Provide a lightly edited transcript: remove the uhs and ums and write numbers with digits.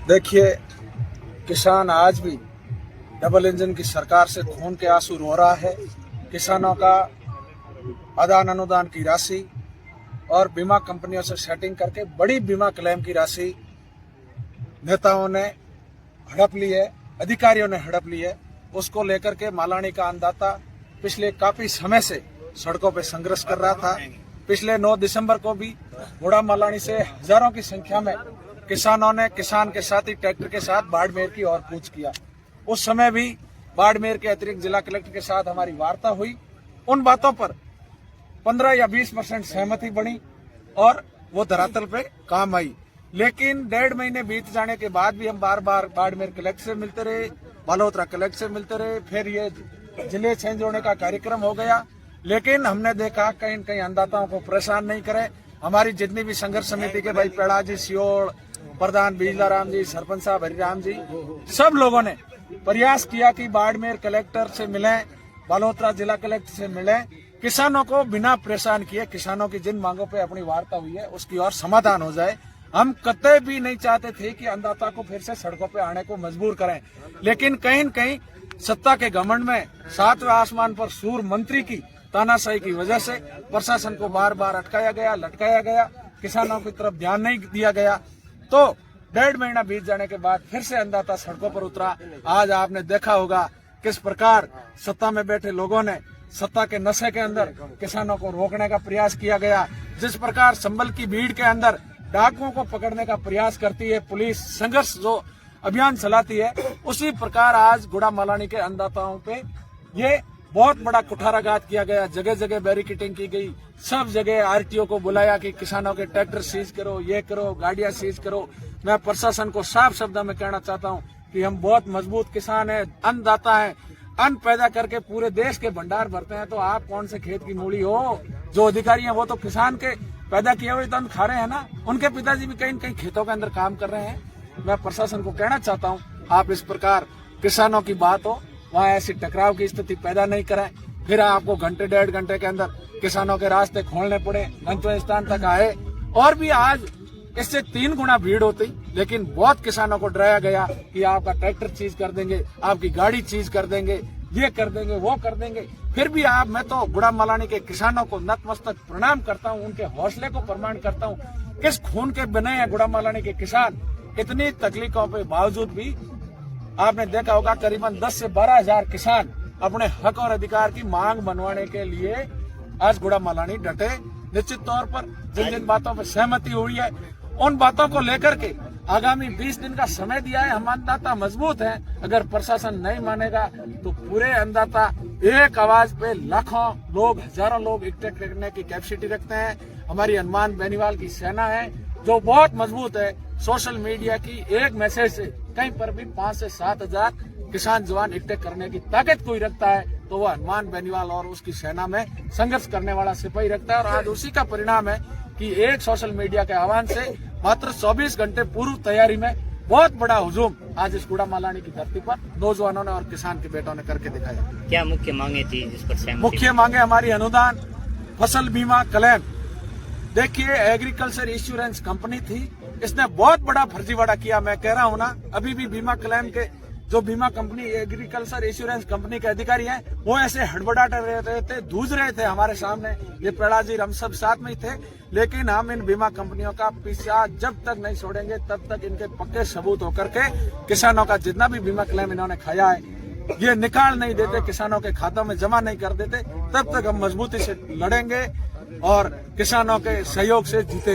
देखिए, किसान आज भी डबल इंजन की सरकार से खून के आंसू रो रहा है। किसानों का आदान अनुदान की राशि और बीमा कंपनियों से सेटिंग करके बड़ी बीमा क्लेम की राशि नेताओं ने हड़प ली है, अधिकारियों ने हड़प ली है। उसको लेकर के मालानी का अन्नदाता पिछले काफी समय से सड़कों पर संघर्ष कर रहा था। पिछले 9 दिसंबर को भी घोड़ा मालानी से हजारों की संख्या में किसानों ने किसान के साथ ही ट्रैक्टर के साथ बाड़मेर की ओर कूच किया। उस समय भी बाड़मेर के अतिरिक्त जिला कलेक्टर के साथ हमारी वार्ता हुई। उन बातों पर 15 या 20% सहमति बनी और वो धरातल पे काम आई। लेकिन 1.5 महीने बीत जाने के बाद भी हम बार बार बाड़मेर कलेक्टर से मिलते रहे, बालोतरा कलेक्टर से मिलते रहे, फिर ये जिले चेंज होने का कार्यक्रम हो गया। लेकिन हमने देखा कहीं न कहीं अन्नदाताओं को परेशान नहीं करे। हमारी जितनी भी संघर्ष समिति के भाई पेड़ा जी, सियोड़ प्रधान बिजला राम जी, सरपंच साहब हरिराम जी, सब लोगों ने प्रयास किया कि बाड़मेर कलेक्टर से मिलें, बालोतरा जिला कलेक्टर से मिलें, किसानों को बिना परेशान किए किसानों की जिन मांगों पे अपनी वार्ता हुई है उसकी और समाधान हो जाए। हम कतई भी नहीं चाहते थे कि अन्नदाता को फिर से सड़कों पे आने को मजबूर करें। लेकिन कहीं न कहीं सत्ता के घमंड में 7वें आसमान पर सूर मंत्री की तानाशाही की वजह से प्रशासन को बार बार अटकाया गया, लटकाया गया, किसानों की तरफ ध्यान नहीं दिया गया। तो 1.5 महीना बीत जाने के बाद फिर से अन्नदाता सड़कों पर उतरा। आज आपने देखा होगा किस प्रकार सत्ता में बैठे लोगों ने सत्ता के नशे के अंदर किसानों को रोकने का प्रयास किया गया। जिस प्रकार संभल की भीड़ के अंदर डाकुओं को पकड़ने का प्रयास करती है पुलिस, संघर्ष जो अभियान चलाती है, उसी प्रकार आज गुड़ा मालानी के अन्नदाताओं पे ये बहुत बड़ा कुठाराघात किया गया। जगह जगह बैरिकेडिंग की गई, सब जगह आरटीओ को बुलाया कि किसानों के ट्रैक्टर सीज करो, ये करो, गाड़ियां सीज करो। मैं प्रशासन को साफ शब्दों में कहना चाहता हूं कि हम बहुत मजबूत किसान हैं, अन्नदाता हैं, अन्न पैदा करके पूरे देश के भंडार भरते हैं। तो आप कौन से खेत की मूली हो? जो अधिकारी हैं वो तो किसान के पैदा किए हुए अन्न खा रहे हैं ना। उनके पिताजी भी कहीं न कहीं खेतों के अंदर काम कर रहे हैं। मैं प्रशासन को कहना चाहता हूँ, आप इस प्रकार किसानों की बात हो वहाँ ऐसी टकराव की स्थिति पैदा नहीं करें। फिर आपको घंटे 1.5 घंटे के अंदर किसानों के रास्ते खोलने पड़े, गंतव्य स्थान तक आए। और भी आज इससे 3 गुना भीड़ होती, लेकिन बहुत किसानों को डराया गया कि आपका ट्रैक्टर चीज कर देंगे, आपकी गाड़ी चीज कर देंगे, ये कर देंगे, वो कर देंगे। फिर भी मैं तो गुड़ा मालानी के किसानों को नतमस्तक प्रणाम करता हूँ, उनके हौसले को प्रमाण करता हूँ। किस खून के बने हैं गुड़ा मालानी के किसान। इतनी तकलीफों के बावजूद भी आपने देखा होगा करीबन 10 से 12 हजार किसान अपने हक और अधिकार की मांग बनवाने के लिए आज गुड़ा मालानी डटे। निश्चित तौर पर जिन जिन बातों पर सहमति हुई है उन बातों को लेकर के आगामी 20 दिन का समय दिया है। हम अन्नदाता मजबूत हैं। अगर प्रशासन नहीं मानेगा तो पूरे अन्नदाता एक आवाज पे लाखों लोग, हजारों लोग इकट्ठे करने की कैपेसिटी रखते हैं। हमारी हनुमान बेनीवाल की सेना है जो बहुत मजबूत है। सोशल मीडिया की एक मैसेज से कहीं पर भी 5 से 7 हजार किसान जवान इकट्ठे करने की ताकत कोई रखता है तो वह हनुमान बेनीवाल और उसकी सेना में संघर्ष करने वाला सिपाही रखता है। और आज उसी का परिणाम है कि एक सोशल मीडिया के आह्वान से मात्र 24 घंटे पूर्व तैयारी में बहुत बड़ा हुजूम आज इस गुड़ा मालानी की धरती पर नौजवानों ने और किसान के बेटों ने करके दिखाया। क्या मुख्य मांगे थी जिस पर सहमति? मुख्य मांगे हमारी अनुदान, फसल बीमा क्लेम। देखिए, एग्रीकल्चर इंश्योरेंस कंपनी थी, इसने बहुत बड़ा फर्जीवाड़ा किया। मैं कह रहा हूँ ना, अभी भी बीमा क्लेम के जो बीमा कंपनी एग्रीकल्चर इंश्योरेंस कंपनी के अधिकारी हैं वो ऐसे हड़बड़ाते रहे थे, जूझ रहे थे हमारे सामने। ये पेड़ा जी, हम सब साथ में ही थे। लेकिन हम इन बीमा कंपनियों का पीछा जब तक नहीं छोड़ेंगे तब तक इनके पक्के सबूत होकर के किसानों का जितना भी बीमा क्लेम इन्होंने खाया है ये निकाल नहीं देते, किसानों के खातों में जमा नहीं कर देते, तब तक हम मजबूती से लड़ेंगे और किसानों के सहयोग से जीतेंगे।